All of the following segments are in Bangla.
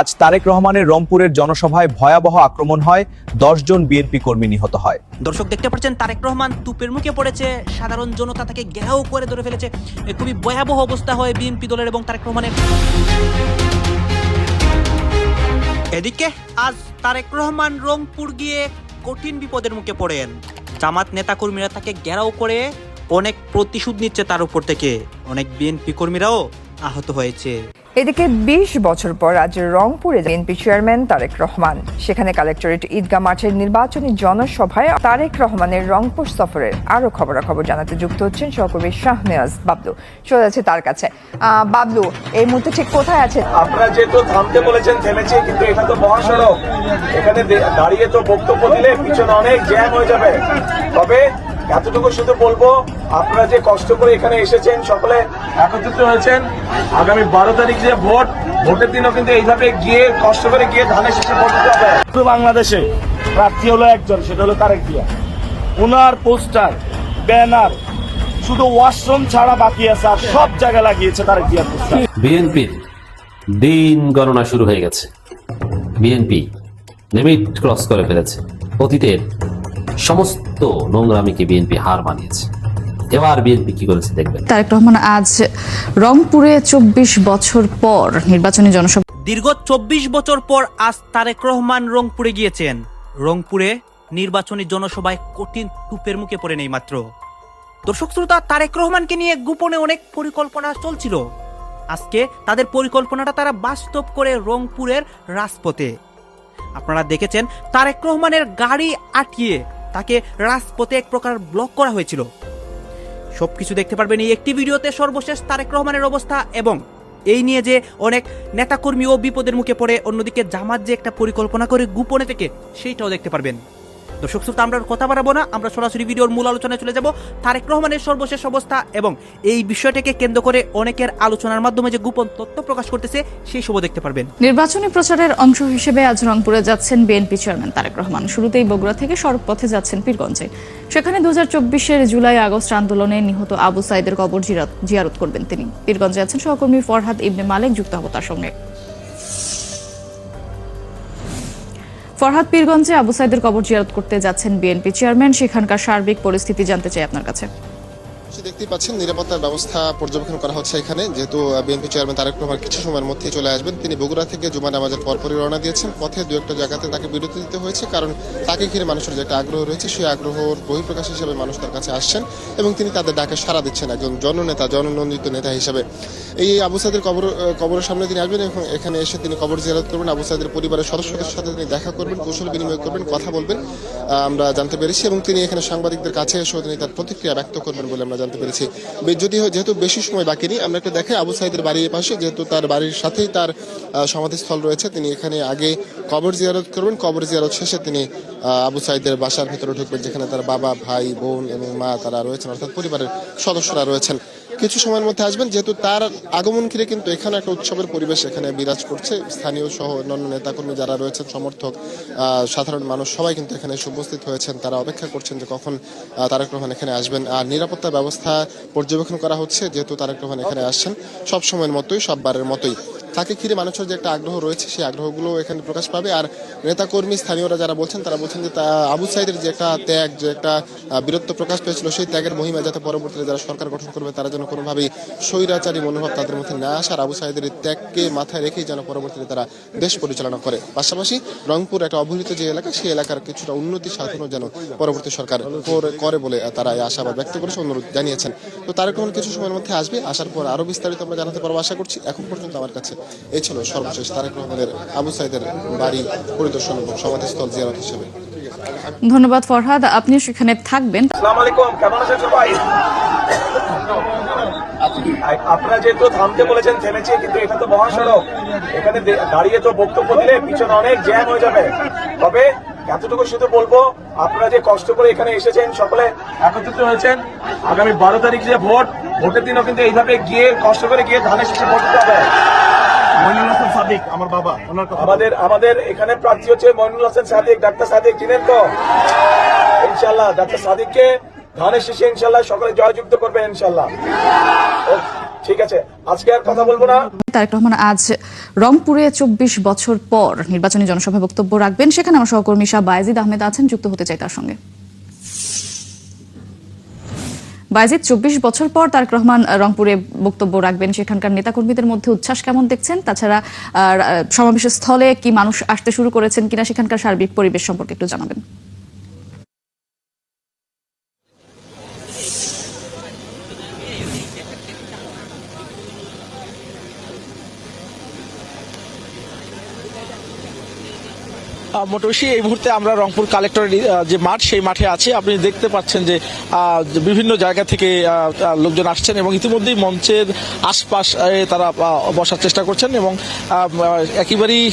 আজ তারেক রহমানের রংপুরের জনসভায় ভয়াবহ আক্রমণ হয়, 10 জন বিএনপি কর্মী নিহত হয়। দর্শক দেখতে পাচ্ছেন তারেক রহমান তুপের মুখে পড়েছে, সাধারণ জনতা তাকে ঘেরাও করে ধরে ফেলেছে। খুবই ভয়াবহ অবস্থা হয় বিএনপি দলের এবং তারেক রহমানের। এদিকে আজ তারেক রহমান রংপুর গিয়ে কঠিন বিপদের মুখে পড়েন। জামাত নেতাকর্মীরা তাকে ঘেরাও করে অনেক প্রতিশোধ নিচ্ছে তার উপর থেকে। অনেক বিএনপি কর্মীরাও আহত হয়েছে। এদিকে 20 বছর পর আজ রংপুরে বিএনপি চেয়ারম্যান তারেক রহমান। সেখানে কালেক্টরেট ঈদগাহ মাঠের নির্বাচনী জনসভায় তারেক রহমানের রংপুর সফরের আরো খবরাখবর জানাতে যুক্ত হচ্ছেন সহকর্মী শাহনেওয়াজ বাবলু। চলে যাচ্ছে তার কাছে। বাবলু, এই মুহূর্তে ঠিক কোথায় আছে? আপনারা যেহেতু থামতে বলেছেন থেমেছি, কিন্তু এটা তো মহাসড়ক, এখানে দাঁড়িয়ে তো বক্তব্য দিলে পিছনে অনেক জ্যাম হয়ে যাবে। তবে এতটুকু শুধু বলবো, আপনারা যে কষ্ট করে এখানে এসেছেন, সকলে একত্রিত হয়েছেন। আগামী 12 তারিখ যে ভোটের দিনও কিন্তু এইভাবে গিয়ে কষ্ট করে গিয়ে ধানের শীষে ভোট দিতে হবে। পুরো বাংলাদেশে প্রার্থী হলো একজন, সেটা হলো তারেক জিয়া। ওনার পোস্টার, ব্যানার শুধু ওয়াশরুম ছাড়া বাকি আছে, আর সব জায়গায় লাগিয়েছে তারেক জিয়ার পোস্টার। বিএনপির দিন গণনা শুরু হয়ে গেছে। বিএনপি লিমিট ক্রস করে ফেলেছে। অতীতের সমস্ত নোংরামিকে বিএনপি হার মানিয়েছে। এবার বিএনপি কি করেছে দেখবেন। তারেক রহমান আজ রংপুরে 24 বছর পর নির্বাচনী জনসভা। দীর্ঘ 24 বছর পর আজ তারেক রহমান রংপুরে গিয়েছেন। রংপুরে নির্বাচনী জনসভায় কঠিন তুপের মুখে পড়ে নেই মাত্র। দর্শক শ্রোতা, তারেক রহমানকে নিয়ে গোপনে অনেক পরিকল্পনা চলছিল। আজকে তাদের পরিকল্পনাটা তারা বাস্তব করে রংপুরের রাজপথে। আপনারা দেখেছেন তারেক রহমানের গাড়ি আটকিয়ে তাকে রাজপথে এক প্রকার ব্লক করা হয়েছিল। সবকিছু দেখতে পারবেন এই একটি ভিডিওতে। সর্বশেষ তারেক রহমানের অবস্থা এবং এই নিয়ে যে অনেক নেতাকর্মীও বিপদের মুখে পড়ে, অন্যদিকে জামাত যে একটা পরিকল্পনা করে গোপনে থেকে, সেইটাও দেখতে পারবেন। দর্শক শ্রোতা, আমরা কথা বাড়াবো না, আমরা সরাসরি ভিডিওর মূল আলোচনায় চলে যাব। তারেক রহমানের সর্বশেষ অবস্থা এবং এই বিষয়টাকে কেন্দ্র করে অনেকের আলোচনার মাধ্যমে যে গোপন তথ্য প্রকাশ করতেছে, সেই সবও দেখতে পারবেন। নির্বাচনী প্রচারের অংশ হিসেবে আজ রংপুরে যাচ্ছেন বিএনপি চেয়ারম্যান তারেক রহমান। শুরুতেই বগুড়া থেকে সড়ক পথে যাচ্ছেন পীরগঞ্জে। সেখানে 2024-এর জুলাই আগস্ট আন্দোলনে নিহত আবু সাইদের কবর জিয়ারত করবেন তিনি। পীরগঞ্জে আছেন সহকর্মী ফরহাদ ইবনে মালেক, যুক্ত হব তার সঙ্গে। ফরহাদ, পীরগঞ্জে আবু সাইদের কবর জিয়ারত করতে যাচ্ছেন বিএনপি চেয়ারম্যান। সেখানকার সার্বিক পরিস্থিতি জানতে চাই আপনার কাছে। দেখতেই পাচ্ছেন নিরাপত্তার ব্যবস্থা পর্যবেক্ষণ করা হচ্ছে এখানে, যেহেতু বিএনপি চেয়ারম্যান তারেক রহমান কিছু সময়ের মধ্যেই চলে আসবেন। তিনি বগুড়া থেকে জুমা নামাজের পরপরই রওনা দিয়েছেন। পথে দু একটা জায়গাতে তাকে বিরতি দিতে হয়েছে, কারণ তাকে ঘিরে মানুষের যে একটা আগ্রহ রয়েছে, সেই আগ্রহর বহিঃপ্রকাশ হিসেবে মানুষ তার কাছে আসছেন এবং তিনি তাদের ডাকে সাড়া দিচ্ছেন একজন জননেতা, জননন্দিত নেতা হিসেবে। এই আবু সাইদের কবরের সামনে তিনি আসবেন এবং এখানে এসে তিনি কবর জিয়ারত করবেন। আবু সাইদের পরিবারের সদস্যদের সাথে তিনি দেখা করবেন, কুশল বিনিময় করবেন, কথা বলবেন, আমরা জানতে পেরেছি। এবং তিনি এখানে সাংবাদিকদের কাছে এসেও তিনি তার প্রতিক্রিয়া ব্যক্ত করবেন বলে আমরা জানতে পেরেছি। যেহেতু বেশি সময় বাকি নেই, আমরা একটু দেখাই আবু সাইদের বাড়ির পাশে, যেহেতু তার বাড়ির সাথেই তার সমাধিস্থল রয়েছে, তিনি এখানে আগে কবর জিয়ারত করবেন। কবর জিয়ারত শেষে তিনি আবু সাইদের বাসার ভেতরে ঢুকবেন, যেখানে তার বাবা, ভাই, বোন এবং মা তারা রয়েছেন, অর্থাৎ পরিবারের সদস্যরা রয়েছেন। কিছু সময়ের মধ্যে আসবেন, যেহেতু তার আগমন ঘিরে কিন্তু এখানে একটা উৎসবের পরিবেশ এখানে বিরাজ করছে। স্থানীয় সহ অন্যান্য নেতাকর্মী যারা রয়েছেন, সমর্থক, সাধারণ মানুষ সবাই কিন্তু এখানে উপস্থিত হয়েছেন। তারা অপেক্ষা করছেন যে কখন তারেক রহমান এখানে আসবেন। আর নিরাপত্তা ব্যবস্থা পর্যবেক্ষণ করা হচ্ছে, যেহেতু তারেক রহমান এখানে আসছেন সব সময়ের মতোই, সববারের মতোই। তাকে ঘিরে মানুষের যে একটা আগ্রহ রয়েছে, সেই আগ্রহগুলো এখানে প্রকাশ পাবে। আর নেতাকর্মী, স্থানীয়রা যারা বলছেন, তারা বলছেন যে আবু সাইদের যে একটা ত্যাগ, যে একটা বীরত্ব প্রকাশ পেয়েছিল, সেই ত্যাগের মহিমা যাতে পরবর্তীতে যারা সরকার গঠন করবে তারা যেন কোনোভাবেই স্বৈরাচারী মনোভাব তাদের মধ্যে না আসার, আবু সাইদের এই ত্যাগকে মাথায় রেখেই যেন পরবর্তীতে তারা দেশ পরিচালনা করে। পাশাপাশি রংপুর একটা অবহেলিত যে এলাকা, সেই এলাকার কিছুটা উন্নতি সাধনও যেন পরবর্তী সরকার করে বলে তারা এই আশাবাদ ব্যক্ত করেছে, অনুরোধ জানিয়েছেন। তো তারেক রহমান কিছু সময়ের মধ্যে আসবে, আসার পর আরো বিস্তারিত আমরা জানাতে পারবো আশা করছি। এখন পর্যন্ত আমার কাছে এই ছিল সর্বশেষ তারেক রহমানের আবু সাইদের বাড়ি পরিদর্শন এবং সমাধিস্থল জিয়ারত হিসেবে। ধন্যবাদ ফরহাদ, আপনি সেখানে থাকবেন। আসসালামু আলাইকুম, কেমন আছেন সবাই? আপনারা যেহেতু থামতে বলেছেন থেমেছি, কিন্তু এটা তো মহাসড়ক, এখানে দাঁড়িয়ে তো বক্তব্য দিলে পিছনে অনেক জ্যাম হয়ে যাবে। তবে এতটুকু শুধু বলবো, আপনারা যে কষ্ট করে এখানে এসেছেন, সকলে একত্রিত হয়েছেন। আগামী 12 তারিখ যে ভোটের দিনও কিন্তু এইভাবে গিয়ে কষ্ট করে গিয়ে ধানের শীষে ভোট দিতে হবে। আমার বাবা, আমাদের এখানে প্রার্থী হচ্ছে মইনুল হাসান সাদিক, ডাক্তার সাদিক, চিনেন তো? ইনশাল্লাহ ডাক্তার সাদিককে ধানের শীষে ইনশাল্লাহ সকলে জয়যুক্ত করবেন ইনশাল্লাহ। ঠিক আছে, আজকে আর কথা বলবো না। তারেক রহমান আজ রংপুরে 24 বছর পর নির্বাচনী জনসভায় বক্তব্য রাখবেন। সেখানে আমার সহকর্মী শাহ বায়েজিদ আহমেদ আছেন, যুক্ত হতে চাই তার সঙ্গে। বায়েজিদ, 24 বছর পর তারেক রহমান রংপুরে বক্তব্য রাখবেন, সেখানকার নেতাকর্মীদের মধ্যে উচ্ছ্বাস কেমন দেখছেন? তাছাড়া সমাবেশের স্থলে কি মানুষ আসতে শুরু করেছেন কিনা, সেখানকার সার্বিক পরিবেশ সম্পর্কে একটু জানাবেন। মোটামুটি এই মুহূর্তে আমরা রংপুর কালেক্টরের যে মাঠ, সেই মাঠে আছি। আপনি দেখতে পাচ্ছেন যে বিভিন্ন জায়গা থেকে লোকজন আসছেন এবং ইতিমধ্যেই মঞ্চের আশপাশ তারা বসার চেষ্টা করছেন এবং একেবারেই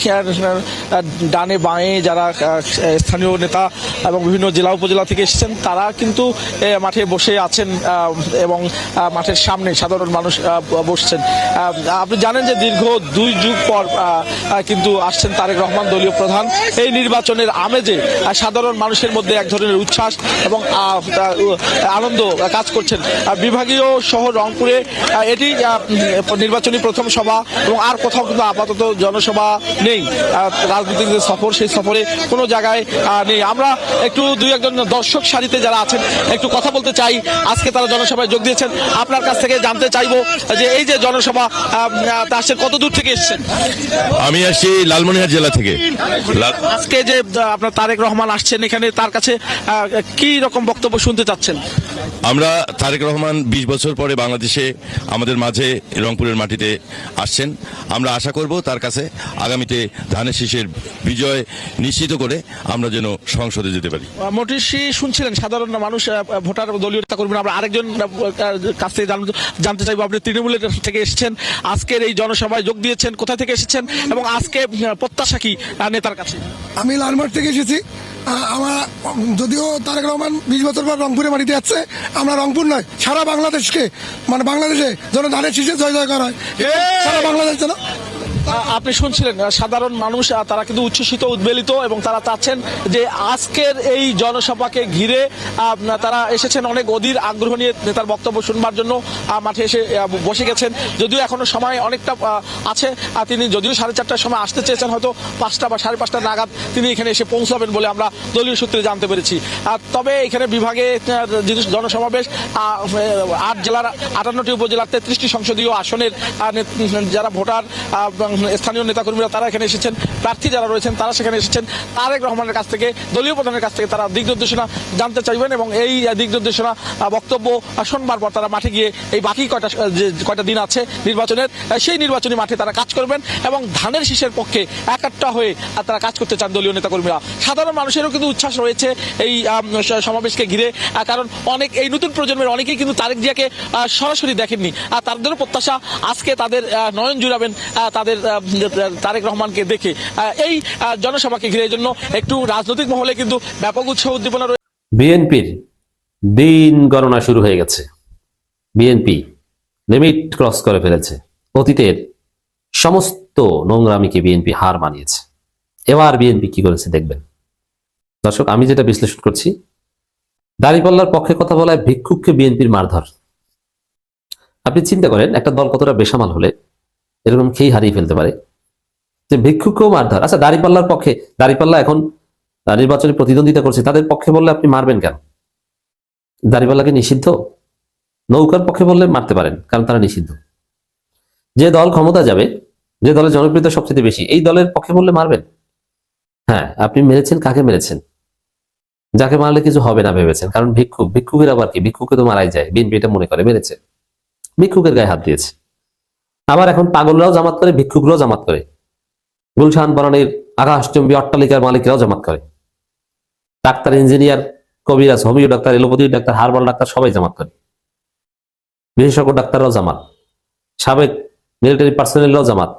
ডানে বাঁয়ে যারা স্থানীয় নেতা এবং বিভিন্ন জেলা উপজেলা থেকে এসেছেন তারা কিন্তু মাঠে বসে আছেন এবং মাঠের সামনে সাধারণ মানুষ বসছেন। আপনি জানেন যে দীর্ঘ 2 যুগ পর কিন্তু আসছেন তারেক রহমান, দলীয় প্রধান। এই নির্বাচনের আমেজে সাধারণ মানুষের মধ্যে এক ধরনের উচ্ছ্বাস এবং আনন্দ কাজ করছেন। বিভাগীয় শহর রংপুরে এটি নির্বাচনী প্রথম সভা এবং আর কোথাও কিন্তু আপাতত জনসভা নেই। রাজনৈতিক যে সফর, সেই সফরে কোনো জায়গায় নেই। আমরা একটু 2-1 দর্শক সারিতে যারা আছেন একটু কথা বলতে চাই। আজকে তারা জনসভায় যোগ দিয়েছেন। আপনার কাছ থেকে জানতে চাইবো যে এই যে জনসভা আসছেন, কত দূর থেকে এসেছেন? আমি আসছি লালমনিরহাট জেলা থেকে। আজকে যে আপনার তারেক রহমান আসছেন এখানে, তার কাছে কি রকম বক্তব্য শুনতে চাচ্ছেন? আমরা তারেক রহমান 20 বছর পরে বাংলাদেশে আমাদের মাঝে রংপুরের মাটিতে আসছেন। আমরা আশা করব তার কাছে আগামীতে ধানের শীষের বিজয় নিশ্চিত করে আমরা যেন সংসদে যেতে পারি। মোটিশি শুনছিলেন সাধারণ মানুষ, ভোটার, দলীয় নেতা কর্মীরা। আমরা আরেকজন কাছ থেকে জানতে চাইবো, আপনি তৃণমূলের থেকে এসেছেন, আজকের এই জনসভায় যোগ দিয়েছেন, কোথা থেকে এসেছেন এবং আজকে প্রত্যাশা কি নেতার কাছে? আমি লালমাট থেকে এসেছি। আমরা যদিও তারেক রহমান 20 বছর পর রংপুরে মাটিতে যাচ্ছে, আমরা রংপুর নয় সারা বাংলাদেশকে, মানে বাংলাদেশে যেন ধানের শীষে জয় জয়কার হয়, সারা বাংলাদেশ যেন। আপনি শুনছিলেন সাধারণ মানুষ, তারা কিন্তু উচ্ছ্বসিত, উদ্বেলিত এবং তারা চাচ্ছেন যে আজকের এই জনসভাকে ঘিরে তারা এসেছেন অনেক অধীর আগ্রহ নিয়ে নেতার বক্তব্য শুনবার জন্য মাঠে এসে বসে গেছেন। যদিও এখনো সময় অনেকটা আছে, তিনি যদিও 4:30টার সময় আসতে চেয়েছেন, হয়তো 5টা বা 5:30 নাগাদ তিনি এখানে এসে পৌঁছাবেন বলে আমরা দলীয় সূত্রে জানতে পেরেছি। তবে এখানে বিভাগে জনসমাবেশ 8 জেলার 58টি উপজেলার 33টি সংসদীয় আসনের যারা ভোটার, স্থানীয় নেতাকর্মীরা তারা এখানে এসেছেন, প্রার্থী যারা রয়েছেন তারা সেখানে এসেছেন। তারেক রহমানের কাছ থেকে, দলীয় প্রধানের কাছ থেকে তারা দিক নির্দেশনা জানতে চাইবেন এবং এই দিক নির্দেশনা বক্তব্য শোনবার পর তারা মাঠে গিয়ে এই বাকি কয়টা দিন আছে নির্বাচনের, সেই নির্বাচনী মাঠে তারা কাজ করবেন এবং ধানের শীষের পক্ষে একাট্টা হয়ে তারা কাজ করতে চান দলীয় নেতাকর্মীরা। সাধারণ মানুষেরও কিন্তু উচ্ছ্বাস রয়েছে এই সমাবেশকে ঘিরে, কারণ অনেক এই নতুন প্রজন্মের অনেকেই কিন্তু তারেক জিয়াকে সরাসরি দেখেননি, আর তাদেরও প্রত্যাশা আজকে তাদের নয়ন জুড়াবেন তাদের তারেক রহমানকে দেখে। এই জনসভাকে ঘিরে জন্য একটু রাজনৈতিক মহলে কিন্তু ব্যাপক উৎসাহ উদ্দীপনা রয়েছে। বিএনপির দিন গণনা শুরু হয়ে গেছে। বিএনপি লিমিট ক্রস করে ফেলেছে। অতীতের সমস্ত নোংরামিকে বিএনপি হার মানিয়েছে। এবার বিএনপি কি করেছে দেখবেন দর্শক। আমি যেটা বিশ্লেষণ করছি, দাঁড়িপাল্লার পক্ষে কথা বলায় ভিক্ষুককে বিএনপির মারধর। আপনি চিন্তা করেন একটা দল কতটা বেসামাল হলে এরকম খেয়ে হারিয়ে ফেলতে পারে, যে ভিক্ষুককেও মারধর। আচ্ছা, দাঁড়িপাল্লার পক্ষে, দাঁড়িপাল্লা এখন নির্বাচনে প্রতিদ্বন্দ্বিতা করছে, তাদের পক্ষে বললে আপনি মারবেন কেন? দাঁড়িপাল্লাকে নিষিদ্ধ? নৌকার পক্ষে বললে মারতে পারেন, কারণ তারা নিষিদ্ধ। যে দল ক্ষমতা যাবে, যে দলের জনপ্রিয়তা সবচেয়ে বেশি, এই দলের পক্ষে বললে মারবেন? হ্যাঁ, আপনি মেরেছেন কাকে মেরেছেন? যাকে মারলে কিছু হবে না ভেবেছেন, কারণ ভিক্ষুকের আবার কি, ভিক্ষুকে তো মারাই যায়। বিএনপি এটা মনে করে মেরেছে, ভিক্ষুকের গায়ে হাত দিয়েছে। আবার এখন পাগলরাও জামাত করে, ভিক্ষুকরাও জামাত করে, গুলশান বনানীর আকাশচুম্বী অট্টালিকার মালিকরাও জামাত করে, ডাক্তার, ইঞ্জিনিয়ার, কবিরাজ, homeo doctor, allopathy doctor, herbal doctor সবাই জামাত করে, বিশেষজ্ঞ ডাক্তাররাও জামাত, সাবেক মিলিটারি পার্সোনেলরাও জামাত,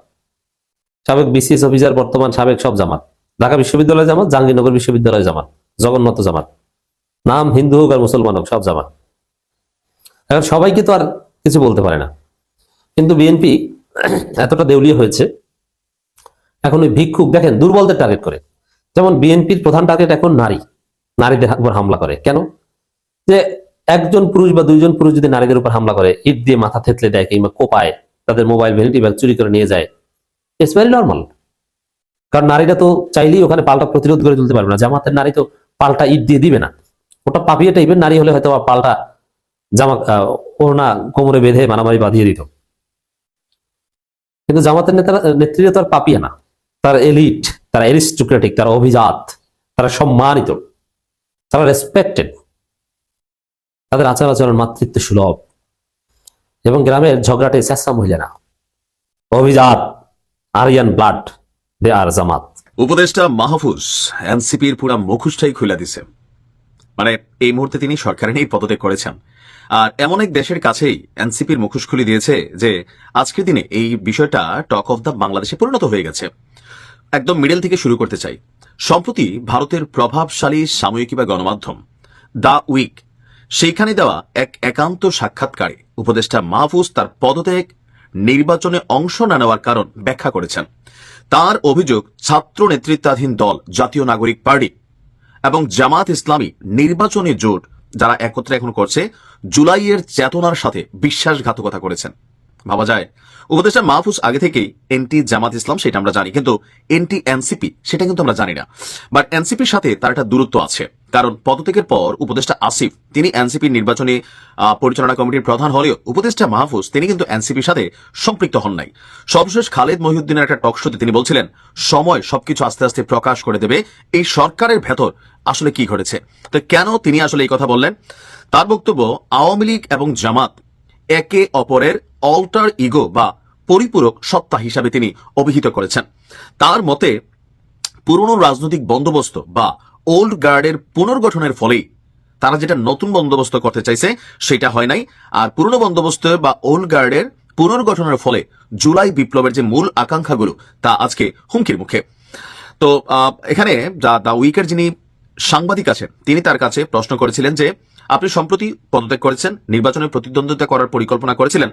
সাবেক বিসিএস অফিসার, বর্তমান সাবেক সব জামাত। ঢাকা বিশ্ববিদ্যালয় জামাত, জাহাঙ্গীরনগর বিশ্ববিদ্যালয় জামাত, জগন্নাথ জামাত, নাম হিন্দু হোক আর মুসলমান হোক সব জামাত। এখন সবাইকে তো আর কিছু বলতে পারে না, কিন্তু বিএনপি এতটা দেউলিয়া হয়েছে এখন ওই ভিক্ষুক দেখেন দুর্বলদের টার্গেট করে। যেমন বিএনপির প্রধান টার্গেট এখন নারীদের উপর হামলা করে। কেন? যে একজন পুরুষ বা 2জন পুরুষ যদি নারীদের উপর হামলা করে, ইট দিয়ে মাথা থেতলে দেয় কিংবা কোপায়, তাদের মোবাইল ভ্যানিটি ব্যাগ চুরি করে নিয়ে যায়, ইটস ভেরি নর্মাল। কারণ নারীরা তো চাইলেই ওখানে পাল্টা প্রতিরোধ করে তুলতে পারবে না। জামাতের নারী তো পাল্টা ইট দিয়ে দিবে না, ওটা পাপিয়ে টাইপের নারী হলে হয়তো পাল্টা জামা ওড়না কোমরে বেঁধে মারামারি বাঁধিয়ে দিত। কিন্তু জামাতের নেত্রীরা তো আর পাপিয়ে না, তারা এলিট, তারা অ্যারিস্টোক্রেটিক, তারা অভিজাত, তারা সম্মানিত, তারা রেসপেক্টেড, তাদের আচার আচরণ মাতৃত্ব সুলভ, এবং গ্রামের ঝগড়াটে চেঁচা মহিলা না, অভিজাত, আরিয়ান ব্লাড, দে আর জামাত। উপদেষ্টা মাহফুজ এনসিপির পুরা মুখোশটাই খুলে দিছে। মানে এই মুহূর্তে তিনি সরকারে নিয়ে পদত্যাগ করেছেন, আর এমন এক দেশের কাছেই এনসিপির মুখোশ খুলে দিয়েছে যে আজকের দিনে এই বিষয়টা টক অফ দ্য বাংলাদেশে পরিণত হয়ে গেছে। একদম মিডল থেকে শুরু করতে চাই। সম্প্রতি ভারতের প্রভাবশালী সাময়িকী বা গণমাধ্যম দ্য উইক, সেইখানে দেওয়া এক একান্ত সাক্ষাৎকারে উপদেষ্টা মাহফুজ তার পদত্যাগ নির্বাচনে অংশ না নেওয়ার কারণ ব্যাখ্যা করেছেন। তার অভিযোগ, ছাত্র নেতৃত্বাধীন দল জাতীয় নাগরিক পার্টি এবং জামাত ইসলামী নির্বাচনী জোট যারা একত্রে এখন করছে, জুলাইয়ের চেতনার সাথে বিশ্বাসঘাতকতা করেছেন। ভাবা যায় উপদেষ্টা মাহফুজ আগে থেকেই এনটি জামাত ইসলাম, সেটা আমরা জানি, কিন্তু এনটি এনসিপি সেটা কিন্তু আমরা জানি না। বাট এনসিপির সাথে তার একটা দূরত্ব আছে, কারণ পদত্যাগের পর উপদেষ্টা আসিফ তিনি এনসিপির নির্বাচনী পরিচালনা কমিটির প্রধান হলেও উপদেষ্টা মাহফুজ তিনি কিন্তু এনসিপির সাথে সম্পৃক্ত হন নাই। সর্বশেষ খালেদ মহিউদ্দিনের একটা টক শোতে তিনি বলছিলেন সময় সবকিছু আস্তে আস্তে প্রকাশ করে দেবে এই সরকারের ভেতর আসলে কি ঘটেছে। তো কেন তিনি আসলে এই কথা বললেন? তার বক্তব্য, আওয়ামী লীগ এবং জামাত একে অপরের অল্টার ইগো বা পরিপূরক সত্তা হিসাবে তিনি অভিহিত করেছেন। তার মতে পুরনো রাজনৈতিক বন্দোবস্ত বা ওল্ড গার্ডের পুনর্গঠনের ফলেই তারা যেটা নতুন বন্দোবস্ত করতে চাইছে সেটা হয় নাই, আর পুরনো বন্দোবস্ত বা ওল্ড গার্ডের পুনর্গঠনের ফলে জুলাই বিপ্লবের যে মূল আকাঙ্ক্ষাগুলো তা আজকে হুমকির মুখে। তো এখানে দ্য উইকের যিনি সাংবাদিক আছেন তিনি তার কাছে প্রশ্ন করেছিলেন যে আপনি সম্প্রতি পদত্যাগ করেছেন, নির্বাচনে প্রতিদ্বন্দ্বিতা করার পরিকল্পনা করেছিলেন,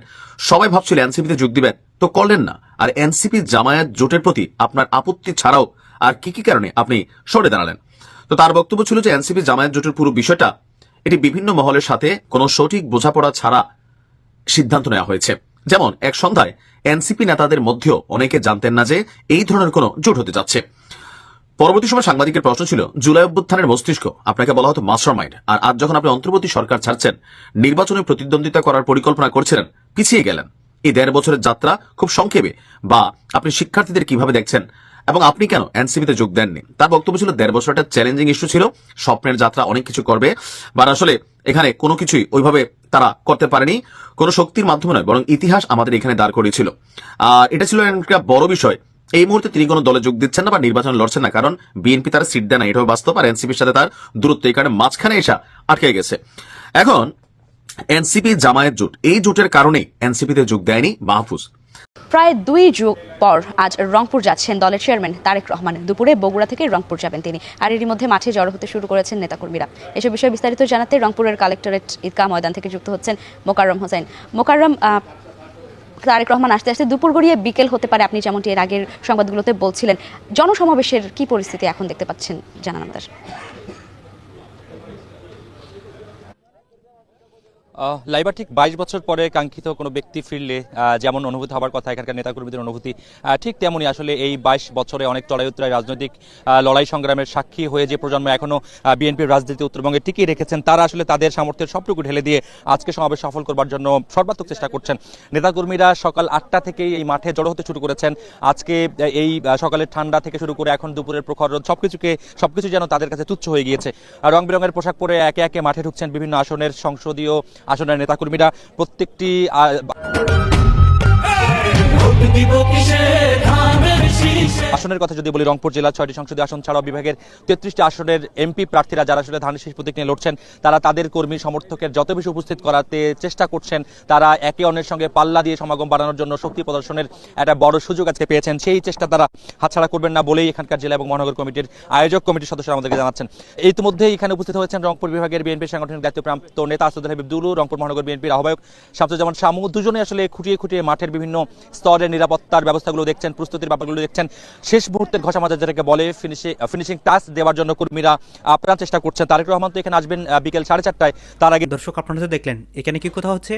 সবাই ভাবছিল এনসিপিতে যোগ দিবেন, তো করলেন না, আর এনসিপি জামায়াত জোটের প্রতি আপনার আপত্তি ছাড়াও আর কি কি কারণে আপনি সরে দাঁড়ালেন? তো তার বক্তব্য ছিল যে এনসিপি জামায়াত জোটের পুরো বিষয়টা এটি বিভিন্ন মহলের সাথে কোনো সঠিক বোঝাপড়া ছাড়া সিদ্ধান্ত নেওয়া হয়েছে। যেমন এক সন্ধ্যায় এনসিপি নেতাদের মধ্যেও অনেকে জানতেন না যে এই ধরনের কোনো জোট হতে যাচ্ছে। পরবর্তী সময় সাংবাদিকের প্রশ্ন ছিল, জুলাই অভ্যুত্থানের মস্তিষ্ক আপনাকে বলা হতো মাস্টারমাইন্ড, আর আজ যখন আপনি অন্তর্বর্তী সরকার ছাড়ছেন, নির্বাচনে প্রতিদ্বন্দ্বিতা করার পরিকল্পনা করছিলেন, পিছিয়ে গেলেন। এই 1.5 বছরের যাত্রা খুব সংক্ষেপে, বা আপনি শিক্ষার্থীদের কিভাবে দেখছেন এবং আপনি কেন এনসিপিতে যোগ দেননি? তার বক্তব্য ছিল 1.5 বছর একটা চ্যালেঞ্জিং ইস্যু ছিল, স্বপ্নের যাত্রা অনেক কিছু করবে, বা আসলে এখানে কোনো কিছুই ওইভাবে তারা করতে পারেনি, কোনো শক্তির মাধ্যমে নয়, বরং ইতিহাস আমাদের এখানে দাঁড় করিয়েছিল। আর এটা ছিল একটা বড় বিষয়। এই মুহূর্তে তিনি কোনো দলে যোগ দিচ্ছেন না বা নির্বাচনে লড়ছেন না, কারণ বিএনপি তার সিট দেয় না, এটাও বাস্তব, আর এনসিপির সাথে তার দূরত্ব এই কারণে মাঝখানে এসে আটকে গেছে। এখন এনসিপি জামায়াত জোট, এই জোটের কারণে এনসিপিতে যোগ দেয়নি মাহফুজ। প্রায় 2 যুগ পর আজ রংপুর যাচ্ছেন দলের চেয়ারম্যান তারেক রহমান। দুপুরে বগুড়া থেকে রংপুর যাবেন তিনি, আর এরই মধ্যে মাঠে জড়ো হতে শুরু করেছেন নেতাকর্মীরা। এসব বিষয়ে বিস্তারিত জানাতে রংপুরের কালেক্টরেট ঈদগাহ ময়দান থেকে যুক্ত হচ্ছেন মোকাররম হোসেন। মোকাররম, তারেক রহমান আসতে আসতে দুপুর গড়িয়ে বিকেল হতে পারে, আপনি যেমনটি এর আগের সংবাদগুলোতে বলছিলেন। জনসমাবেশের কি পরিস্থিতি এখন দেখতে পাচ্ছেন জানান আমাদের। লাইবা ঠিক 22 বছর পরে কাঙ্ক্ষিত কোনো ব্যক্তি ফিরলে যেমন অনুভূতি হওয়ার কথা এখানকার নেতাকর্মীদের অনুভূতি ঠিক তেমনই। আসলে এই 22 বছরে অনেক চড়াই উত্তরায় রাজনৈতিক লড়াই সংগ্রামের সাক্ষী হয়ে যে প্রজন্ম এখনো বিএনপির রাজনীতি উত্তরবঙ্গে টিকিয়ে রেখেছেন, তারা আসলে তাদের সামর্থ্যের সবটুকু ঢেলে দিয়ে আজকে সমাবেশ সফল করবার জন্য সর্বাত্মক চেষ্টা করছেন। নেতাকর্মীরা সকাল 8টা থেকেই এই মাঠে জড়ো হতে শুরু করেছেন। আজকে এই সকালের ঠান্ডা থেকে শুরু করে এখন দুপুরের প্রখর রোদ, সবকিছু যেন তাদের কাছে তুচ্ছ হয়ে গিয়েছে। রং বেরঙের পোশাক পরে একে একে মাঠে ঢুকছেন বিভিন্ন আসনের সংসদীয় আসনের নেতাকর্মীরা। প্রত্যেকটি আসনের কথা যদি বলি, রংপুর জেলা 6টি সংসদীয় আসন ছাড়াও বিভাগের 33টি আসনের এমপি প্রার্থীরা যারা আসলে ধানের শীষ প্রতীক নিয়ে লড়ছেন, তারা তাদের কর্মী সমর্থকের যত বেশি উপস্থিত করাতে চেষ্টা করছেন। তারা একে অন্যের সঙ্গে পাল্লা দিয়ে সমাগম বাড়ানোর জন্য শক্তি প্রদর্শনের একটা বড় সুযোগ আজকে পেয়েছেন। সেই চেষ্টা তারা হাতছাড়া করবেন না বলেই এখানকার জেলা এবং মহানগর কমিটির আয়োজক কমিটির সদস্যরা আমাদেরকে জানাচ্ছেন। ইতিমধ্যে এখানে উপস্থিত হয়েছেন রংপুর বিভাগের বিএনপির সাংগঠনিক দায়িত্বপ্রাপ্ত নেতা আসাদুল হাবিব দুলু, রংপুর মহানগর বিএনপির আহ্বায়ক শামসুজ্জামান শামু। দুজনে আসলে খুঁটিয়ে খুঁটিয়ে মাঠের বিভিন্ন স্তরের নিরাপত্তার ব্যবস্থাগুলো দেখছেন, প্রস্তুতির ব্যাপারগুলো দেখছেন। শেষ মুহূর্তের ঘষা মাজা যেটাকে বলে ফিনিশিং টাচ দেওয়ার জন্য কর্মীরা আপ্রাণ চেষ্টা করছেন। তারেক রহমান তো এখানে আসবেন বিকেল 4:30টায়। তার আগে দর্শক আপনারা তো দেখলেন এখানে কি কথা হচ্ছে।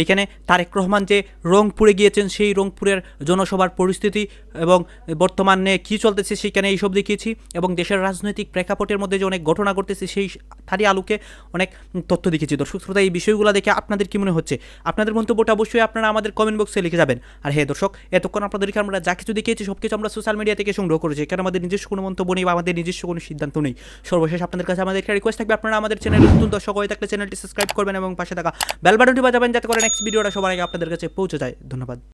এইখানে তারেক রহমান যে রংপুরে গিয়েছেন সেই রংপুরের জনসভার পরিস্থিতি এবং বর্তমানে কী চলতেছে সেখানে এইসব দেখিয়েছি, এবং দেশের রাজনৈতিক প্রেক্ষাপটের মধ্যে যে অনেক ঘটনা ঘটতেছে সেই তারই আলোকে অনেক তথ্য দেখিয়েছি। দর্শক শ্রোতা, এই বিষয়গুলো দেখে আপনাদের কী মনে হচ্ছে? আপনাদের মন্তব্যটা অবশ্যই আপনারা আমাদের কমেন্ট বক্সে লিখে যাবেন। আর হ্যাঁ দর্শক, এতক্ষণ আপনাদেরকে আমরা যা কিছু দেখিয়েছি সব কিছু আমরা সোশ্যাল মিডিয়া থেকে সংগ্রহ করেছি, এখানে আমাদের নিজস্ব কোনো মন্তব্য নেই বা আমাদের নিজস্ব কোনো সিদ্ধান্ত নেই। সর্বশেষ আপনাদের কাছে আমাদের একটা রিকোয়েস্ট থাকবে, আপনারা আমাদের চ্যানেলে নতুন দর্শক হয়ে থাকলে চ্যানেলটি সাবস্ক্রাইব করবেন এবং পাশে থাকা বেল বাটনটি বাজাবেন যাতে করে নেক্সট ভিডিওটা সবার আগে আপনাদের কাছে পৌঁছে যায়। ধন্যবাদ।